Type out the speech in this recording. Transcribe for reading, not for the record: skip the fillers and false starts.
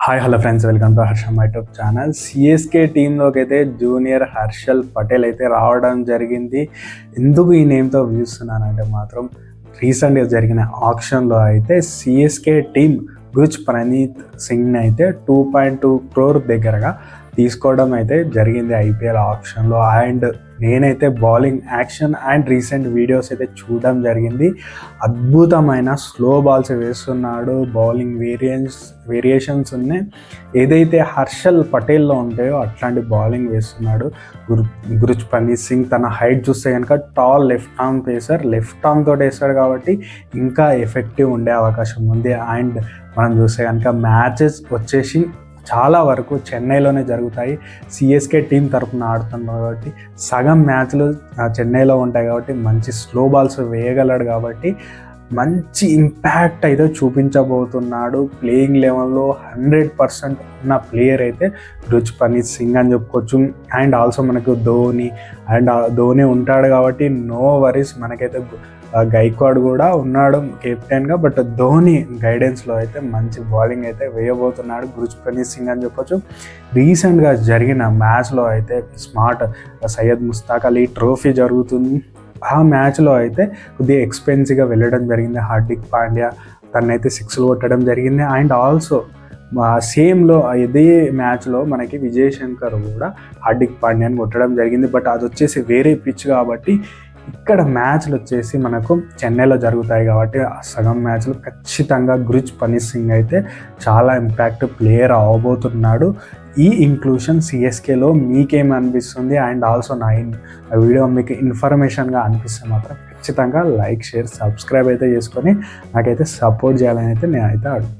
Hi hello friends, welcome to Harsha my YouTube channel. CSK టీంలోకి అయితే junior Harshal Patel అయితే రావడం జరిగింది. ఎందుకు ఈ నేమ్తో పిలుస్తున్నానంటే మాత్రం రీసెంట్గా జరిగిన ఆక్షన్లో అయితే సిఎస్కే టీం గుజ్ ప్రణీత్ సింగ్ని అయితే 2.2 crore దగ్గరగా తీసుకోవడం అయితే జరిగింది ఐపీఎల్ ఆప్షన్లో. అండ్ నేనైతే bowling action and recent videos అయితే చూడడం జరిగింది. అద్భుతమైన స్లో బాల్స్ వేస్తున్నాడు. బౌలింగ్ వేరియేషన్స్ ఉన్నాయి, ఏదైతే హర్షల్ పటేల్లో ఉంటాయో అట్లాంటి బౌలింగ్ వేస్తున్నాడు గుజ్ ప్రణీత్ సింగ్. తన హైట్ చూస్తే కనుక tall left arm pacer, left arm తోటి వేస్తాడు కాబట్టి ఇంకా ఎఫెక్టివ్ ఉండే అవకాశం ఉంది. అండ్ మనం చూస్తే కనుక మ్యాచెస్ వచ్చేసి చాలా వరకు చెన్నైలోనే జరుగుతాయి. సిఎస్కే టీం తరఫున ఆడుతున్నాడు కాబట్టి సగం మ్యాచ్లు చెన్నైలో ఉంటాయి కాబట్టి మంచి స్లో బాల్స్ వేయగలడు కాబట్టి మంచి ఇంపాక్ట్ అయితే చూపించబోతున్నాడు. ప్లేయింగ్ లెవెల్లో 100% ఉన్న ప్లేయర్ అయితే గుజ్ ప్రణీత్ సింగ్ అని చెప్పుకోవచ్చు. అండ్ ఆల్సో మనకు ధోని ఉంటాడు కాబట్టి నో వరీస్. మనకైతే గైక్వాడ్ కూడా ఉన్నాడు కెప్టెన్గా, బట్ ధోని గైడెన్స్లో అయితే మంచి బౌలింగ్ అయితే వేయబోతున్నాడు గుజ్ ప్రణీత్ సింగ్ అని చెప్పొచ్చు. రీసెంట్గా జరిగిన మ్యాచ్లో అయితే స్మార్ట్ సయ్యద్ ముస్తాక్ అలీ ట్రోఫీ జరుగుతుంది. ఆ మ్యాచ్లో అయితే కొద్దిగా ఎక్స్పెన్సివ్గా వెళ్ళడం జరిగింది. హార్దిక్ పాండ్యా తనైతే 6 కొట్టడం జరిగింది. అండ్ ఆల్సో సేమ్లో ఇదే మ్యాచ్లో మనకి విజయ్ శంకర్ కూడా హార్దిక్ పాండ్యాని కొట్టడం జరిగింది. బట్ అది వచ్చేసి వేరే పిచ్ కాబట్టి ఇక్కడ మ్యాచ్లు వచ్చేసి మనకు చెన్నైలో జరుగుతాయి కాబట్టి సగం మ్యాచ్లు ఖచ్చితంగా గుజ్ ప్రణీత్ సింగ్ అయితే చాలా ఇంపాక్ట్ ప్లేయర్ అవ్వబోతున్నాడు. ఈ ఇంక్లూషన్ సిఎస్కేలో మీకేమనిపిస్తుంది? అండ్ ఆల్సో నా వీడియో మీకు ఇన్ఫర్మేషన్గా అనిపిస్తే మాత్రం ఖచ్చితంగా లైక్, షేర్, సబ్స్క్రైబ్ అయితే చేసుకొని నాకైతే సపోర్ట్ చేయాలని అయితే నేనైతే అడుగుతాను.